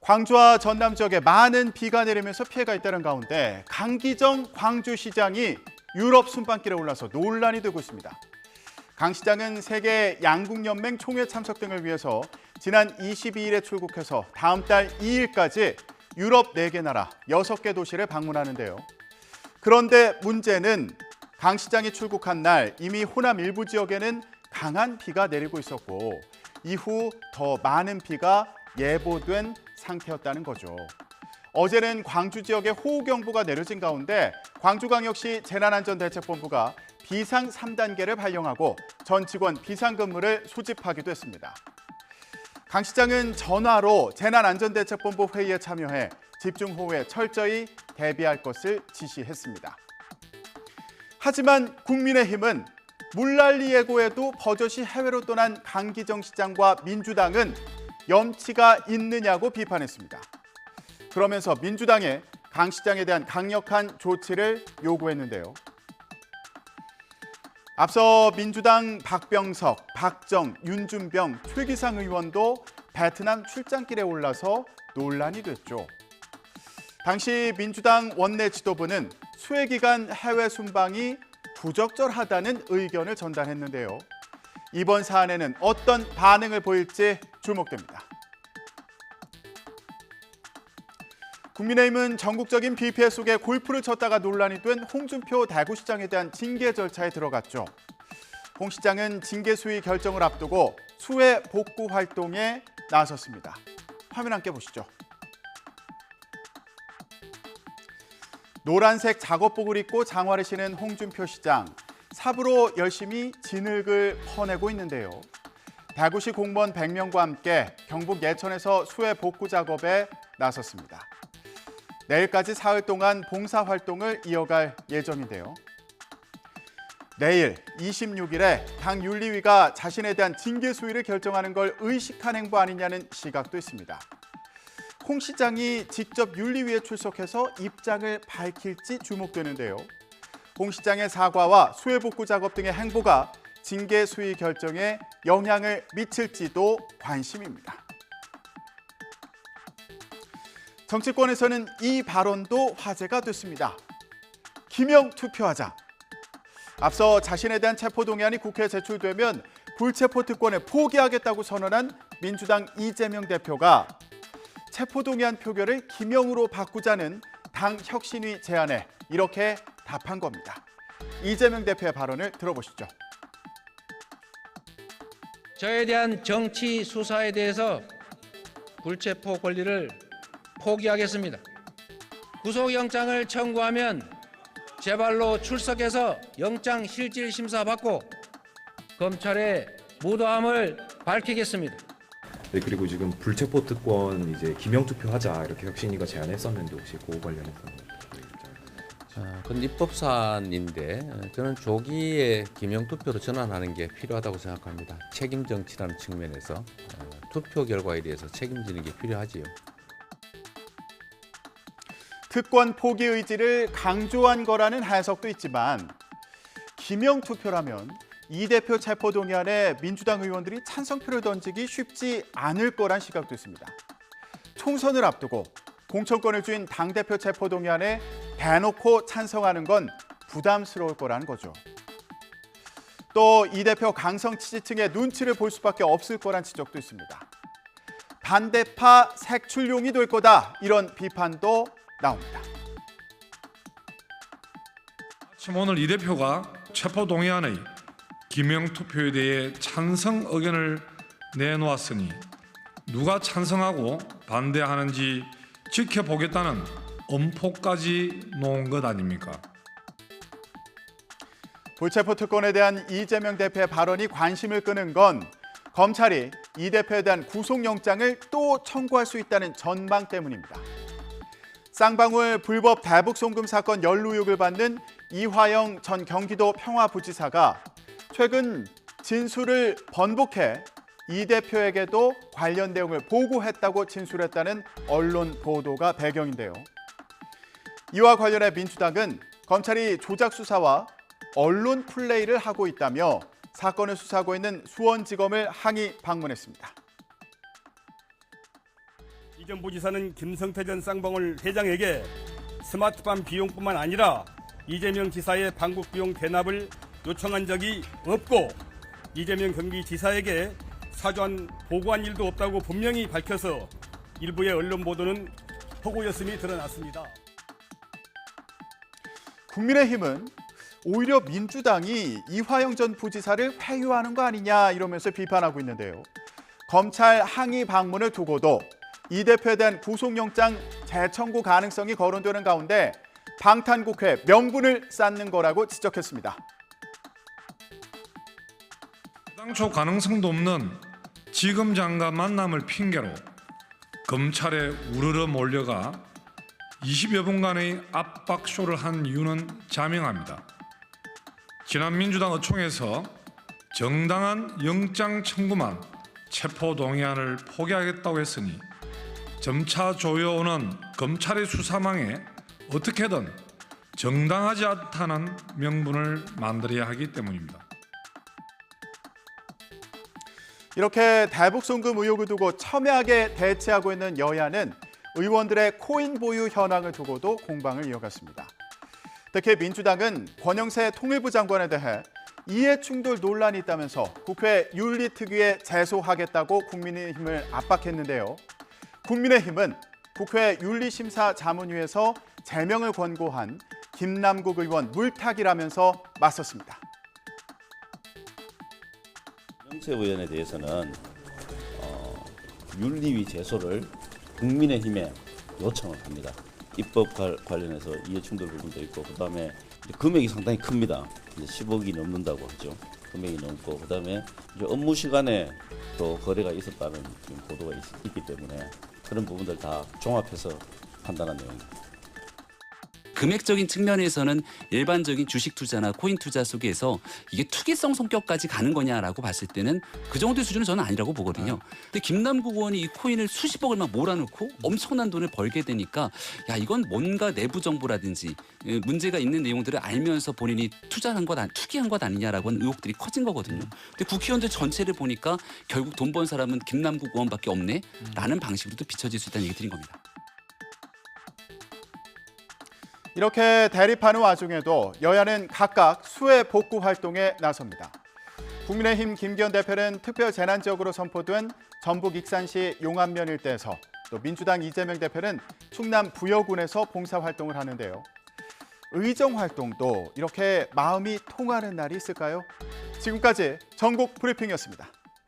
광주와 전남 지역에 많은 비가 내리면서 피해가 잇따른 가운데 강기정 광주시장이 유럽 순방길에 올라서 논란이 되고 있습니다. 강 시장은 세계 양국연맹 총회 참석 등을 위해서 지난 22일에 출국해서 다음 달 2일까지 유럽 4개 나라 6개 도시를 방문하는데요. 그런데 문제는 강 시장이 출국한 날 이미 호남 일부 지역에는 강한 비가 내리고 있었고 이후 더 많은 비가 예보된 상태였다는 거죠. 어제는 광주 지역에 호우경보가 내려진 가운데 광주광역시 재난안전대책본부가 비상 3단계를 발령하고 전 직원 비상근무를 소집하기도 했습니다. 강 시장은 전화로 재난안전대책본부 회의에 참여해 집중호우에 철저히 대비할 것을 지시했습니다. 하지만 국민의힘은 물난리 예고에도 버젓이 해외로 떠난 강기정 시장과 민주당은 염치가 있느냐고 비판했습니다. 그러면서 민주당에 강 시장에 대한 강력한 조치를 요구했는데요. 앞서 민주당 박병석, 박정, 윤준병, 최기상 의원도 베트남 출장길에 올라서 논란이 됐죠. 당시 민주당 원내 지도부는 수해 기간 해외 순방이 부적절하다는 의견을 전달했는데요. 이번 사안에는 어떤 반응을 보일지 주목됩니다. 국민의힘은 전국적인 비 피해 속에 골프를 쳤다가 논란이 된 홍준표 대구시장에 대한 징계 절차에 들어갔죠. 홍 시장은 징계 수위 결정을 앞두고 수해 복구 활동에 나섰습니다. 화면 함께 보시죠. 노란색 작업복을 입고 장화를 신은 홍준표 시장. 삽으로 열심히 진흙을 퍼내고 있는데요. 대구시 공무원 100명과 함께 경북 예천에서 수해 복구 작업에 나섰습니다. 내일까지 사흘 동안 봉사활동을 이어갈 예정인데요. 내일 26일에 당 윤리위가 자신에 대한 징계 수위를 결정하는 걸 의식한 행보 아니냐는 시각도 있습니다. 홍 시장이 직접 윤리위에 출석해서 입장을 밝힐지 주목되는데요. 홍 시장의 사과와 수해 복구 작업 등의 행보가 징계 수위 결정에 영향을 미칠지도 관심입니다. 정치권에서는 이 발언도 화제가 됐습니다. 기명 투표하자. 앞서 자신에 대한 체포동의안이 국회에 제출되면 불체포 특권을 포기하겠다고 선언한 민주당 이재명 대표가 체포동의안 표결을 기명으로 바꾸자는 당 혁신위 제안에 이렇게 답한 겁니다. 이재명 대표의 발언을 들어보시죠. 저에 대한 정치 수사에 대해서 불체포 권리를 포기하겠습니다. 구속영장을 청구하면 제발로 출석해서 영장 실질 심사 받고 검찰의 무도함을 밝히겠습니다. 네, 그리고 지금 불체포 특권 이제 기명 투표하자 이렇게 혁신위가 제안했었는데 혹시 그거 관련해서 그건 입법 사안인데 저는 조기에 기명 투표로 전환하는 게 필요하다고 생각합니다. 책임 정치라는 측면에서 투표 결과에 대해서 책임지는 게 필요하지요. 특권 포기 의지를 강조한 거라는 해석도 있지만 기명 투표라면 이 대표 체포동의안에 민주당 의원들이 찬성표를 던지기 쉽지 않을 거란 시각도 있습니다. 총선을 앞두고 공천권을 쥔 당대표 체포동의안에 대놓고 찬성하는 건 부담스러울 거라는 거죠. 또 이 대표 강성 지지층의 눈치를 볼 수밖에 없을 거란 지적도 있습니다. 반대파 색출용이 될 거다 이런 비판도 나옵니다. 지금 오늘 이 대표가 체포동의안의 기명투표에 대해 찬성 의견을 내놓았으니 누가 찬성하고 반대하는지 지켜보겠다는 엄포까지 놓은 것 아닙니까? 불체포 특권에 대한 이재명 대표의 발언이 관심을 끄는 건 검찰이 이 대표에 대한 구속영장을 또 청구할 수 있다는 전망 때문입니다. 쌍방울 불법 대북 송금 사건 연루 의혹을 받는 이화영 전 경기도 평화부지사가 최근 진술을 번복해 이 대표에게도 관련 내용을 보고했다고 진술했다는 언론 보도가 배경인데요. 이와 관련해 민주당은 검찰이 조작 수사와 언론 플레이를 하고 있다며 사건을 수사하고 있는 수원지검을 항의 방문했습니다. 이 전 부지사는 김성태 전 쌍방울 회장에게 스마트팜 비용뿐만 아니라 이재명 지사의 방북 비용 대납을 요청한 적이 없고 이재명 경기지사에게 사전 보고한 일도 없다고 분명히 밝혀서 일부의 언론 보도는 허구였음이 드러났습니다. 국민의힘은 오히려 민주당이 이화영 전 부지사를 회유하는 거 아니냐 이러면서 비판하고 있는데요. 검찰 항의 방문을 두고도 이 대표에 대한 구속영장 재청구 가능성이 거론되는 가운데 방탄국회 명분을 쌓는 거라고 지적했습니다. 당초 가능성도 없는 지검 장관 만남을 핑계로 검찰에 우르르 몰려가 20여 분간의 압박쇼를 한 이유는 자명합니다. 지난 민주당 의총에서 정당한 영장 청구만 체포동의안을 포기하겠다고 했으니 점차 조여오는 검찰의 수사망에 어떻게든 정당하지 않다는 명분을 만들어야 하기 때문입니다. 이렇게 대북 송금 의혹을 두고 첨예하게 대치하고 있는 여야는 의원들의 코인 보유 현황을 두고도 공방을 이어갔습니다. 특히 민주당은 권영세 통일부 장관에 대해 이해충돌 논란이 있다면서 국회 윤리특위에 제소하겠다고 국민의힘을 압박했는데요. 국민의힘은 국회 윤리심사자문위에서 제명을 권고한 김남국 의원 물타기라면서 맞섰습니다. 권영세 의원에 대해서는 윤리위 제소를 국민의힘에 요청을 합니다. 입법 관련해서 이해충돌 부분도 있고 그다음에 금액이 상당히 큽니다. 이제 10억이 넘는다고 하죠. 금액이 넘고 그다음에 이제 업무 시간에 또 거래가 있었다는 지금 보도가 있기 때문에 그런 부분들 다 종합해서 판단한 내용입니다. 금액적인 측면에서는 일반적인 주식 투자나 코인 투자 속에서 이게 투기성 성격까지 가는 거냐라고 봤을 때는 그 정도의 수준은 저는 아니라고 보거든요. 근데 김남국 의원이 이 코인을 수십억을 막 몰아넣고 엄청난 돈을 벌게 되니까 야 이건 뭔가 내부 정보라든지 문제가 있는 내용들을 알면서 본인이 투기한 것 아니냐라고 하는 의혹들이 커진 거거든요. 근데 국회의원들 전체를 보니까 결국 돈 번 사람은 김남국 의원밖에 없네라는 방식으로도 비춰질 수 있다는 얘기 드린 겁니다. 이렇게 대립하는 와중에도 여야는 각각 수해 복구 활동에 나섭니다. 국민의힘 김기현 대표는 특별 재난지역으로 선포된 전북 익산시 용안면 일대에서 또 민주당 이재명 대표는 충남 부여군에서 봉사활동을 하는데요. 의정활동도 이렇게 마음이 통하는 날이 있을까요? 지금까지 전국 브리핑이었습니다.